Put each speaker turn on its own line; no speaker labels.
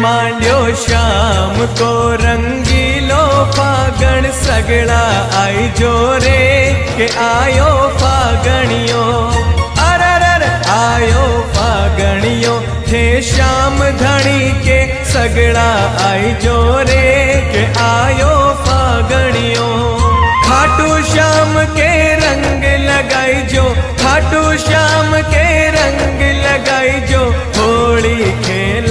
मांड्यो शाम को रंगीलो फागण सगड़ा आई जो रे के आयो फागणियो अरर आयो फागणियो थे श्याम धनी के सगड़ा आई जो रे के आयो फागणियो खाटू श्याम के रंग लगाई जो खाटू श्याम के रंग लगाई जो होली खेल